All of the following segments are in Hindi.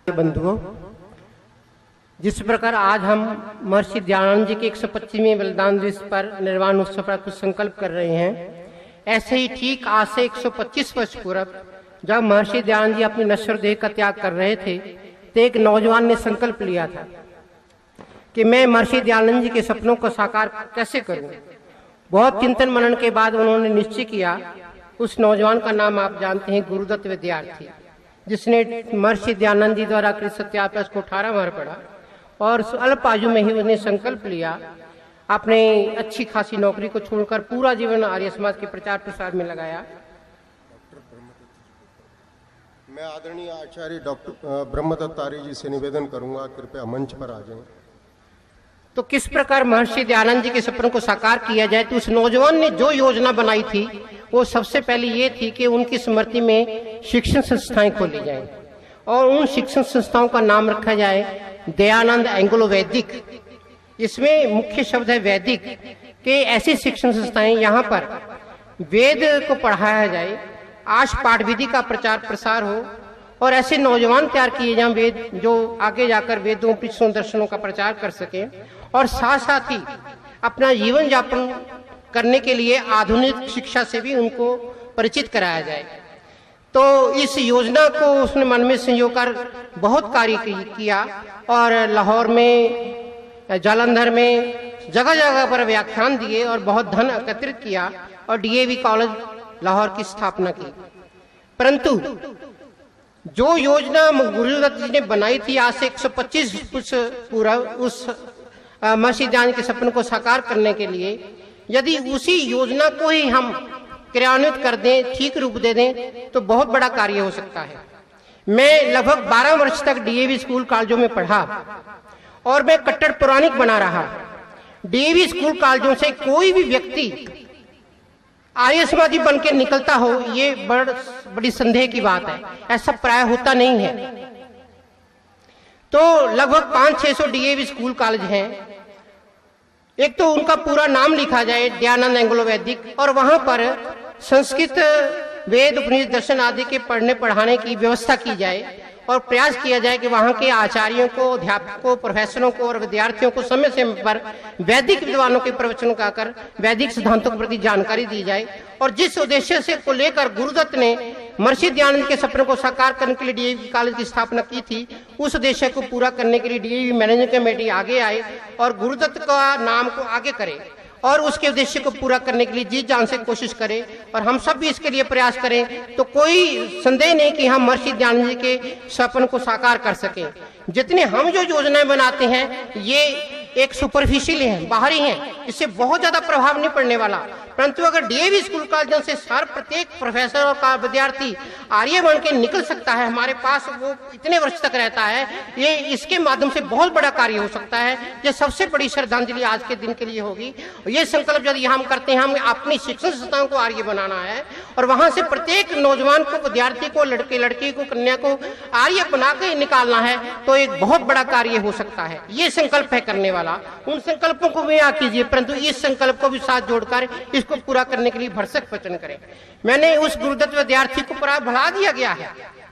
बंधुओं, जिस प्रकार आज हम महर्षि दयानंद जी के 125वें बलिदान दिवस पर निर्वाण उत्सव पर कुछ संकल्प कर रहे हैं, ऐसे ही ठीक आज से 125 वर्ष पूर्व जब महर्षि दयानंद जी अपनी नश्वर देह का त्याग कर रहे थे, तो एक नौजवान ने संकल्प लिया था कि मैं महर्षि दयानंद जी के सपनों को साकार कैसे करूं। बहुत चिंतन मनन के बाद उन्होंने निश्चय किया। उस नौजवान का नाम आप जानते हैं, गुरुदत्त विद्यार्थी, जिसने महर्षि दयानंद जी द्वारा कृत सत्याप्रकाश को 18 बार पढ़ा और अल्प आयु में ही उसने संकल्प लिया अपने अच्छी खासी नौकरी को छोड़कर पूरा जीवन आर्य समाज के प्रचार प्रसार में लगाया। मैं आदरणीय आचार्य डॉक्टर ब्रह्मदत्त आर्य जी से निवेदन करूंगा, कृपया मंच पर आ जाएं। तो किस प्रकार महर्षि दयानंद जी के सपनों को साकार किया जाए, तो उस नौजवान ने जो योजना बनाई थी वो सबसे पहले ये थी कि उनकी स्मृति में शिक्षण संस्थाएं खोली जाएं और उन शिक्षण संस्थाओं का नाम रखा जाए दयानंद एंग्लो वैदिक। इसमें मुख्य शब्द है वैदिक के ऐसी शिक्षण संस्थाएं यहाँ पर वेद को पढ़ाया जाए, आश पाठ विधि का प्रचार प्रसार हो और ऐसे नौजवान तैयार किए जाएं वेद जो आगे जाकर वेदों पृष्ठों दर्शनों का प्रचार कर सके और साथ साथ ही अपना जीवन यापन करने के लिए आधुनिक शिक्षा से भी उनको परिचित कराया जाए। तो इस योजना को उसने मन में संयोग कर बहुत कार्य किया और लाहौर में, जालंधर में जगह जगह पर व्याख्यान दिए और बहुत धन एकत्रित किया और डीएवी कॉलेज लाहौर की स्थापना की। परंतु जो योजना गुरुदत्त जी ने बनाई थी आज से 125 वर्ष पूर्व उस महर्षि दयानंद के सपनों को साकार करने के लिए, यदि उसी योजना को ही हम क्रियान्वित कर दें, ठीक रूप दे दें, तो बहुत बड़ा कार्य हो सकता है। मैं लगभग 12 वर्ष तक डीएवी स्कूल कॉलेजों में पढ़ा और मैं कट्टर पौराणिक बना रहा। डीएवी स्कूल कॉलेजों से कोई भी व्यक्ति आर्य समाजी बन के निकलता हो, ये बड़ी संदेह की बात है, ऐसा प्राय होता नहीं है। तो लगभग 500-600 डीएवी स्कूल कॉलेज हैं। एक तो उनका पूरा नाम लिखा जाए दयानंद एंग्लो वैदिक और वहां पर संस्कृत वेद उपनिषद दर्शन आदि के पढ़ने पढ़ाने की व्यवस्था की जाए और प्रयास किया जाए कि वहां के आचार्यों को, अध्यापकों, प्रोफेसरों को और विद्यार्थियों को समय समय पर वैदिक विद्वानों के प्रवचन गाकर वैदिक सिद्धांतों के प्रति जानकारी दी जाए। और जिस उद्देश्य से को लेकर गुरुदत्त ने महर्षि दयानंद के सपनों को साकार करने के लिए डीएवी कॉलेज की स्थापना की थी, उस उद्देश्य को पूरा करने के लिए डीएवी मैनेजमेंट कमेटी आगे आए और गुरुदत्त का नाम को आगे करे और उसके उद्देश्य को पूरा करने के लिए जी जान से कोशिश करें और हम सब भी इसके लिए प्रयास करें। तो कोई संदेह नहीं कि हम महर्षि दयानंद जी के सपन को साकार कर सकें। जितने हम जो योजनाएं बनाते हैं ये एक सुपरफिशियल हैं, बाहरी हैं, इससे बहुत ज्यादा प्रभाव नहीं पड़ने वाला। परंतु अगर डीएवी स्कूल कॉलेजों से सार प्रत्येक प्रोफेसर और का विद्यार्थी आर्य बन के निकल सकता है, हमारे पास वो इतने वर्ष तक रहता है, ये इसके माध्यम से बहुत बड़ा कार्य हो सकता है। ये सबसे बड़ी श्रद्धांजलि आज के दिन के लिए होगी। ये संकल्प यदि हम करते हैं, हम अपनी शिक्षण संस्थाओं को आर्य बनाना है और वहां से प्रत्येक नौजवान को, विद्यार्थी को, लड़के लड़की को, कन्या को आर्य बना के निकालना है, तो एक बहुत बड़ा कार्य हो सकता है। ये संकल्प है करने वाला। उन संकल्पों को भी याद कीजिए, परंतु इस संकल्प को भी साथ जोड़कर इसको पूरा करने के लिए भरसक वचन करें। मैंने उस गुरुदत्त विद्यार्थी को भुला दिया गया है,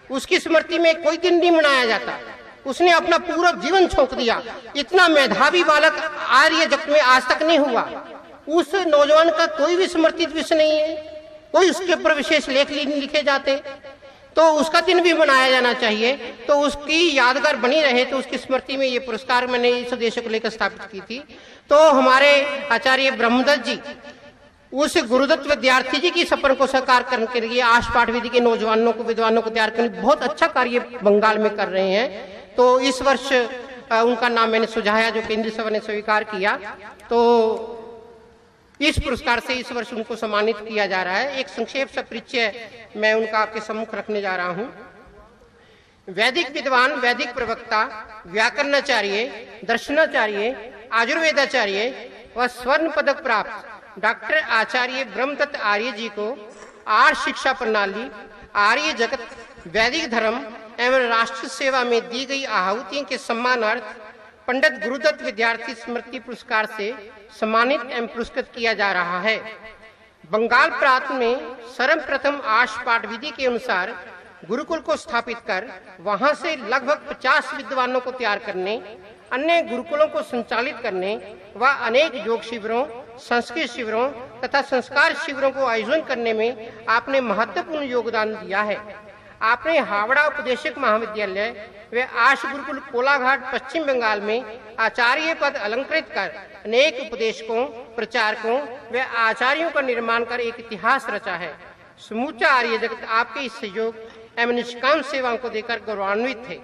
उसकी स्मृति में कोई दिन नहीं मनाया जाता। उसने अपना पूरा जीवन झोंक दिया। इतना मेधावी बालक आर्य जगत में आज तक नहीं हुआ। उस नौजवान का कोई भी समर्थित विषय नहीं है, कोई उसके ऊपर विशेष लेख लिखे जाते, तो उसका दिन भी मनाया जाना चाहिए। तो उसकी यादगार बनी रहे, तो उसकी स्मृति में ये पुरस्कार मैंने इस उद्देश्य को लेकर स्थापित की थी। तो हमारे आचार्य ब्रह्मदत्त जी उस गुरुदत्त विद्यार्थी जी की सपन को साकार करने के लिए आश पाठ विधि के नौजवानों को, विद्वानों को तैयार करने बहुत अच्छा कार्य बंगाल में कर रहे हैं। तो इस वर्ष उनका नाम मैंने सुझाया, जो केंद्रीय सभा ने स्वीकार किया। तो इस पुरस्कार से इस वर्ष उनको सम्मानित किया जा रहा है। एक संक्षेप सा परिचय मैं उनका आपके सम्मुख रखने जा रहा हूं। वैदिक विद्वान, वैदिक प्रवक्ता, व्याकरणाचार्य, दर्शनाचार्य, आयुर्वेदाचार्य व स्वर्ण पदक प्राप्त डॉक्टर आचार्य ब्रह्मदत्त आर्य जी को आर्य शिक्षा प्रणाली, आर्य जगत, वैदिक धर्म एवं राष्ट्र सेवा में दी गई आहुतियों के सम्मानार्थ पंडित गुरुदत्त विद्यार्थी स्मृति पुरस्कार से सम्मानित एवं पुरस्कृत किया जा रहा है। बंगाल प्रांत में सर्वप्रथम आश पाठ विधि के अनुसार गुरुकुल को स्थापित कर वहां से लगभग 50 विद्वानों को तैयार करने, अन्य गुरुकुलों को संचालित करने व अनेक योग शिविरों, संस्कृत शिविरों तथा संस्कार शिविरों को आयोजन करने में आपने महत्वपूर्ण योगदान दिया है। आपने हावड़ा उपदेशक महाविद्यालय व आश गुरुकुल कोलाघाट पश्चिम बंगाल में आचार्य पद अलंकृत कर अनेक उपदेशकों, प्रचारकों व आचार्यों का निर्माण कर एक इतिहास रचा है। समूचा आर्य जगत आपके इस सहयोग एवं निष्काम सेवाओं को देकर गौरवान्वित है।